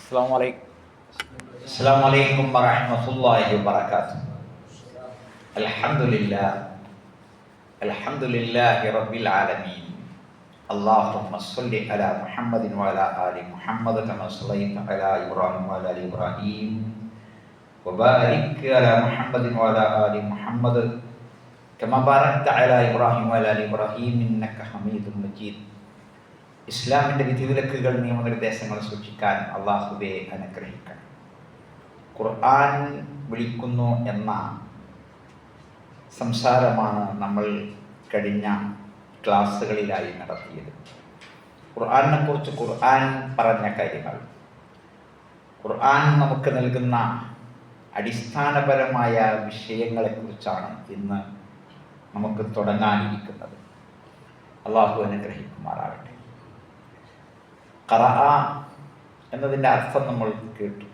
Assalamualaikum warahmatullahi wabarakatuh. Alhamdulillahi rabbil alamin. Allahumma salli ala Muhammadin wa ala ali Muhammad kama sallaita ala Ibrahim wa ala ali Ibrahim wa barik ala Muhammadin wa ala ali Muhammad kama barakta ala Ibrahim wa ala ali Ibrahim innaka Hamidum Majid. ഇസ്ലാമിൻ്റെ വിധിവിലക്കുകൾ നിയമനിർദ്ദേശങ്ങൾ സൂക്ഷിക്കാൻ അള്ളാഹുവെ അനുഗ്രഹിക്കണം. ഖുർആൻ വിളിക്കുന്നു എന്ന സംസാരമാണ് നമ്മൾ കഴിഞ്ഞ ക്ലാസ്സുകളിലായി നടത്തിയത്. ഖുർആനെ കുറിച്ച് ഖുർആൻ പറഞ്ഞ കാര്യങ്ങൾ, ഖുർആൻ നമുക്ക് നൽകുന്ന അടിസ്ഥാനപരമായ വിഷയങ്ങളെക്കുറിച്ചാണ് ഇന്ന് നമുക്ക് തുടങ്ങാനിരിക്കുന്നത്. അള്ളാഹു അനുഗ്രഹിക്കുമാറാകട്ടെ. ഖറഅ എന്നതിൻ്റെ അർത്ഥം നമ്മൾ കേട്ടു.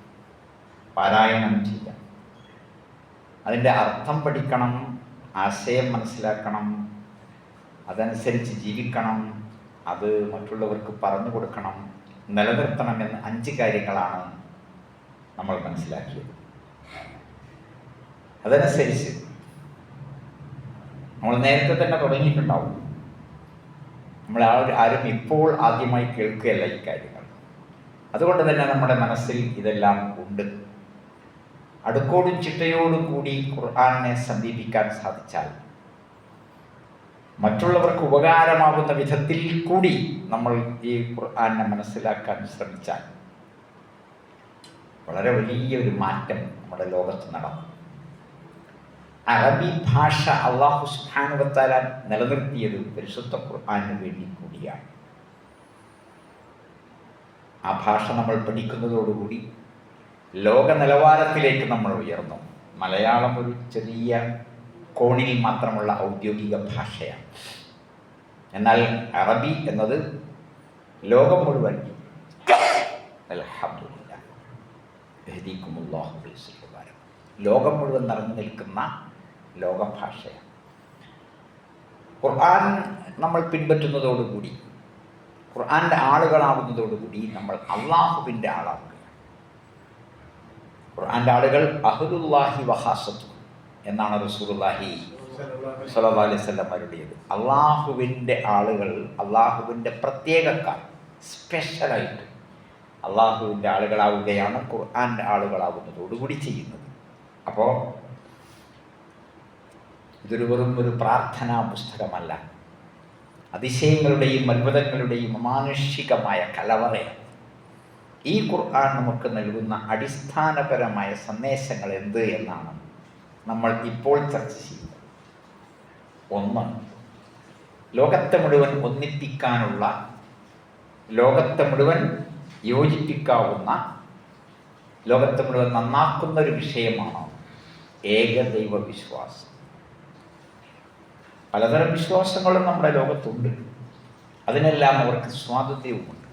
പാരായണം ചെയ്യാം. അതിൻ്റെ അർത്ഥം പഠിക്കണം, ആശയം മനസ്സിലാക്കണം, അതനുസരിച്ച് ജീവിക്കണം, അത് മറ്റുള്ളവർക്ക് പറഞ്ഞു കൊടുക്കണം, നിലനിർത്തണം എന്ന 5 കാര്യങ്ങളാണ് നമ്മൾ മനസ്സിലാക്കിയത്. അതനുസരിച്ച് നമ്മൾ നേരത്തെ തന്നെ തുടങ്ങിയിട്ടുണ്ടാവും. നമ്മൾ ആരും ഇപ്പോൾ ആദ്യമായി കേൾക്കുകയല്ല ഈ കാര്യങ്ങൾ. അതുകൊണ്ട് തന്നെ നമ്മുടെ മനസ്സിൽ ഇതെല്ലാം ഉണ്ട്. അടുക്കോടും ചിട്ടയോടും കൂടി ഖുർആനെ സമീപിക്കാൻ സാധിച്ചാൽ, മറ്റുള്ളവർക്ക് ഉപകാരമാകുന്ന വിധത്തിൽ കൂടി നമ്മൾ ഈ ഖുർആനെ മനസ്സിലാക്കാൻ ശ്രമിച്ചാൽ വളരെ വലിയൊരു മാറ്റം നമ്മുടെ ലോകത്ത് നടക്കും. അറബി ഭാഷ അല്ലാഹു സുബ്ഹാനഹു വ തആല നിലനിർത്തിയത് പരിശുദ്ധ ഖുർആന് വേണ്ടി കൂടിയാണ്. ആ ഭാഷ നമ്മൾ പഠിക്കുന്നതോടുകൂടി ലോക നിലവാരത്തിലേക്ക് നമ്മൾ ഉയർന്നു. മലയാളം ഒരു ചെറിയ കോണിൽ മാത്രമുള്ള ഔദ്യോഗിക ഭാഷയാണ്. എന്നാൽ അറബി എന്നത് ലോകം മുഴുവൻ അൽഹംദുലില്ലാഹ് യഹ്ദീകുമുല്ലാഹു ബിസ്സലാം ലോകം മുഴുവൻ നിറഞ്ഞു നിൽക്കുന്ന ലോകഭാഷയാണ്. ഖുർആൻ നമ്മൾ പിൻപറ്റുന്നതോടുകൂടി, ഖുർആൻ്റെ ആളുകളാവുന്നതോടുകൂടി നമ്മൾ അള്ളാഹുവിൻ്റെ ആളാവുകയാണ്. ഖുർആൻ്റെ ആളുകൾ അഹ്ലുല്ലാഹി വഹാസത്തു എന്നാണ് റസൂലുള്ളാഹി സ്വല്ലല്ലാഹു അലൈഹി വസല്ലം പറയുന്നത്. അള്ളാഹുവിൻ്റെ ആളുകൾ, അള്ളാഹുവിൻ്റെ പ്രത്യേകക്കാർ, സ്പെഷ്യലായിട്ട് അള്ളാഹുവിൻ്റെ ആളുകളാവുകയാണ് ഖുർആൻ്റെ ആളുകളാവുന്നതോടുകൂടി ചെയ്യുന്നത്. അപ്പോൾ ഇതൊരു വെറും ഒരു പ്രാർത്ഥനാ പുസ്തകമല്ല, അതിശയങ്ങളുടെയും അത്ഭുതങ്ങളുടെയും അമാനുഷികമായ കലവറയാണ്. ഈ ഖുർആൻ നമുക്ക് നൽകുന്ന അടിസ്ഥാനപരമായ സന്ദേശങ്ങൾ എന്ത് എന്നാണ് നമ്മൾ ഇപ്പോൾ ചർച്ച ചെയ്യുന്നത്. 1, ലോകത്തെ മുഴുവൻ ഒന്നിപ്പിക്കാനുള്ള, ലോകത്തെ മുഴുവൻ യോജിപ്പിക്കാവുന്ന, ലോകത്തെ മുഴുവൻ നന്നാക്കുന്ന ഒരു വിഷയമാണ് ഏകദൈവ വിശ്വാസം. പലതരം വിശ്വാസങ്ങളും നമ്മുടെ ലോകത്തുണ്ട്. അതിനെല്ലാം അവർക്ക് സ്വാതന്ത്ര്യവുമുണ്ട്.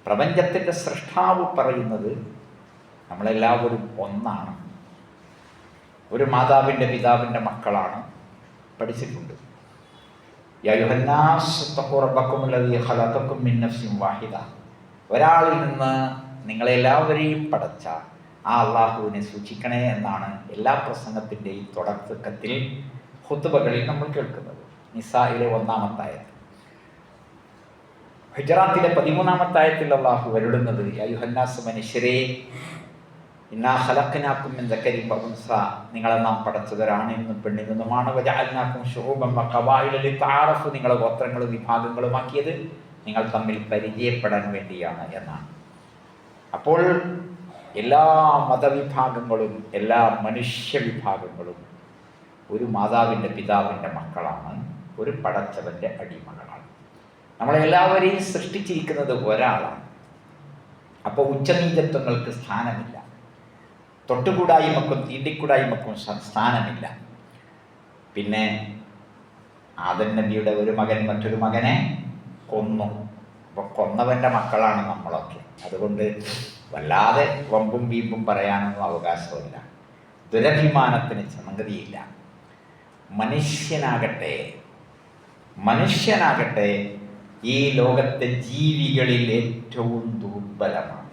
പ്രപഞ്ചത്തിൻ്റെ സൃഷ്ടാവ് പറയുന്നത് നമ്മളെല്ലാവരും ഒന്നാണ്, ഒരു മാതാവിൻ്റെ പിതാവിൻ്റെ മക്കളാണ്. പഠിച്ചിട്ടുണ്ട്. യാ അയ്യുഹന്നാസ് തഖൂ റബ്ബക്കുമുല്ലദീ ഖലഖക്കും മിൻ നഫ്സിൻ വാഹിദ. ഒരാളിൽ നിന്ന് നിങ്ങളെല്ലാവരെയും പടച്ച ആ അള്ളാഹുവിനെ സൂക്ഷിക്കണേ എന്നാണ് എല്ലാ പ്രസംഗത്തിൻ്റെയും തുടക്കത്തിൽ ഖുത്ബകളിൽ നമ്മൾ കേൾക്കുന്നത്. നിസായിലെ 1-ാമത്തെ ആയത്ത്, ഹുജറാത്തിലെ 13-ാമത്തെ ആയത്തിൽ അള്ളാഹു വരുടുന്നത് യാ അയ്യുഹന്നാസ് മനുഷ്യരേ ഇന്നാ ഖലഖനാകും മിൻ ദക്കരിൻ വ ഉൻസ, നിങ്ങളെ നാം പടച്ചത് ഒരാണിൽ നിന്നും പെണ്ണിൽ നിന്നുമാണ്. വജഅൽനാകും ശുഊബൻ വ ഖബായില ലിതഅറഫു, നിങ്ങളെ ഗോത്രങ്ങളും വിഭാഗങ്ങളുമാക്കിയത് നിങ്ങൾ തമ്മിൽ പരിചയപ്പെടാൻ വേണ്ടിയാണ് എന്നാണ്. അപ്പോൾ എല്ലാ മതവിഭാഗങ്ങളും എല്ലാ മനുഷ്യവിഭാഗങ്ങളും ഒരു മാതാവിൻ്റെ പിതാവിൻ്റെ മക്കളാണ്, ഒരു പടച്ചവൻ്റെ അടിമകളാണ്. നമ്മളെല്ലാവരെയും സൃഷ്ടിച്ചിരിക്കുന്നത് ഒരാളാണ്. അപ്പോൾ ഉച്ചനീചത്വങ്ങൾക്ക് സ്ഥാനമില്ല, തൊട്ടുകൂടായ്മക്കും തീണ്ടിക്കൂടായ്മക്കും സ്ഥാനമില്ല. പിന്നെ ആദം നബിയുടെ ഒരു മകൻ മറ്റൊരു മകനെ കൊന്നു. അപ്പോൾ കൊന്നവൻ്റെ മക്കളാണ് നമ്മളൊക്കെ. അതുകൊണ്ട് വല്ലാതെ വമ്പും വീമ്പും പറയാനൊന്നും അവകാശമില്ല. ദുരഭിമാനത്തിന് സംഗതിയില്ല. മനുഷ്യനാകട്ടെ, ഈ ലോകത്തെ ജീവികളിൽ ഏറ്റവും ദുർബലമാണ്.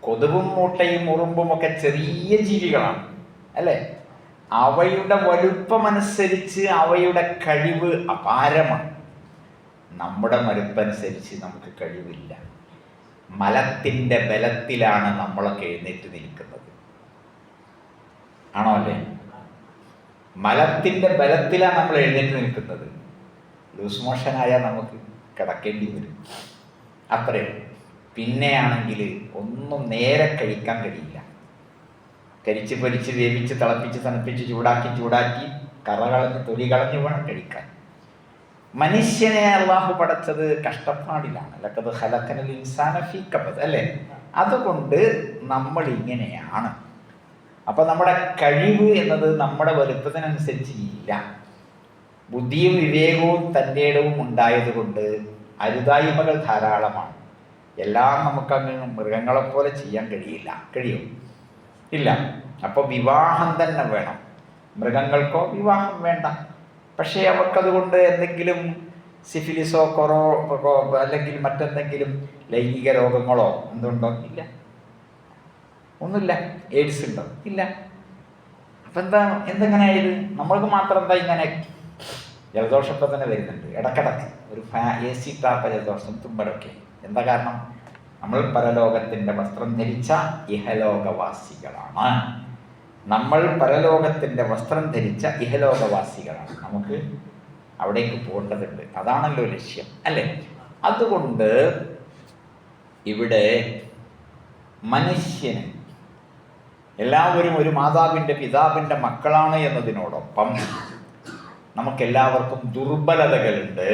കൊതുകും മൂട്ടയും ഉറുമ്പും ഒക്കെ ചെറിയ ജീവികളാണ് അല്ലേ? അവയുടെ വലുപ്പമനുസരിച്ച് അവയുടെ കഴിവ് അപാരമാണ്. നമ്മുടെ വലുപ്പനുസരിച്ച് നമുക്ക് കഴിവില്ല. മലത്തിൻ്റെ ബലത്തിലാണ് നമ്മളൊക്കെ എഴുന്നേറ്റ് നിൽക്കുന്നത്. ആണോ അല്ലേ? മലത്തിൻ്റെ ബലത്തിലാണ് നമ്മൾ എഴുന്നേറ്റ് നിൽക്കുന്നത്. ലൂസ് മോഷനായാൽ നമുക്ക് കിടക്കേണ്ടി വരും. അത്രയും. പിന്നെയാണെങ്കിൽ ഒന്നും നേരെ കഴിക്കാൻ കഴിയില്ല. കരിച്ച് പൊരിച്ച് വേവിച്ച് തിളപ്പിച്ച് തണുപ്പിച്ച് ചൂടാക്കി കറ കളഞ്ഞ് തൊലി കളഞ്ഞ് വേണം കഴിക്കാൻ. മനുഷ്യനെ അള്ളാഹു പടച്ചത് കഷ്ടപ്പാടിലാണ്. ലഖദ് ഖലഖനൽ ഇൻസാന ഫീ കബദ് അല്ലേ? അതുകൊണ്ട് നമ്മൾ ഇങ്ങനെയാണ്. അപ്പൊ നമ്മുടെ കഴിവ് എന്നത് നമ്മുടെ വലുപ്പത്തിനനുസരിച്ച് ഇല്ല. ബുദ്ധിയും വിവേകവും തൻ്റെ ഇടവും ഉണ്ടായതുകൊണ്ട് അരുതായ്മകൾ ധാരാളമാണ്. എല്ലാം നമുക്കങ്ങ് മൃഗങ്ങളെപ്പോലെ ചെയ്യാൻ കഴിയും? ഇല്ല. അപ്പോൾ വിവാഹം തന്നെ വേണം. മൃഗങ്ങൾക്കോ വിവാഹം വേണ്ട. പക്ഷേ അവർക്കതുകൊണ്ട് എന്തെങ്കിലും സിഫിലിസോ അല്ലെങ്കിൽ മറ്റെന്തെങ്കിലും ലൈംഗിക രോഗങ്ങളോ എന്തുണ്ടോ? ഇല്ല, ഒന്നുമില്ല. എയ്ഡ്സ് ഉണ്ടോ? ഇല്ല. അപ്പം എന്തെങ്ങനെയായത്? നമ്മൾക്ക് മാത്രം എന്താ ഇങ്ങനെ ജലദോഷമൊക്കെ തന്നെ വരുന്നുണ്ട് ഇടക്കിടക്ക്. ഒരു AC ടാപ്പ ജലദോഷം, തുമ്പലൊക്കെ. എന്താ കാരണം? നമ്മൾ പരലോകത്തിൻ്റെ വസ്ത്രം ധരിച്ച ഇഹലോകവാസികളാണ്. നമ്മൾ പരലോകത്തിൻ്റെ വസ്ത്രം ധരിച്ച ഇഹലോകവാസികളാണ്. നമുക്ക് അവിടേക്ക് പോകേണ്ടതുണ്ട്. അതാണല്ലോ ലക്ഷ്യം അല്ലേ? അതുകൊണ്ട് ഇവിടെ മനുഷ്യന് എല്ലാവരും ഒരു മാതാവിൻ്റെ പിതാവിൻ്റെ മക്കളാണ് എന്നതിനോടൊപ്പം നമുക്കെല്ലാവർക്കും ദുർബലതകളുണ്ട്.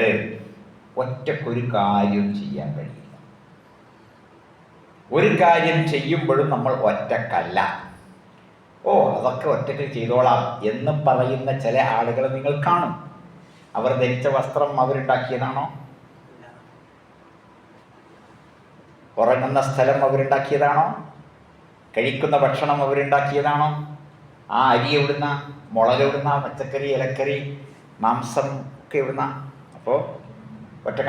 ഒറ്റക്കൊരു കാര്യം ചെയ്യാൻ കഴിയില്ല. ഒരു കാര്യം ചെയ്യുമ്പോഴും നമ്മൾ ഒറ്റക്കല്ല. അതൊക്കെ ഒറ്റയ്ക്ക് ചെയ്തോളാം എന്ന് പറയുന്ന ചില ആളുകൾ നിങ്ങൾ കാണും. അവർ ധരിച്ച വസ്ത്രം അവരുണ്ടാക്കിയതാണോ? ഉറങ്ങുന്ന സ്ഥലം അവരുണ്ടാക്കിയതാണോ? കഴിക്കുന്ന ഭക്ഷണം അവരുണ്ടാക്കിയതാണോ? ആ അരി എവിടുന്ന? മുളക് എവിടുന്ന? പച്ചക്കറി, ഇലക്കറി, മാംസം ഒക്കെ എവിടുന്ന? അപ്പോൾ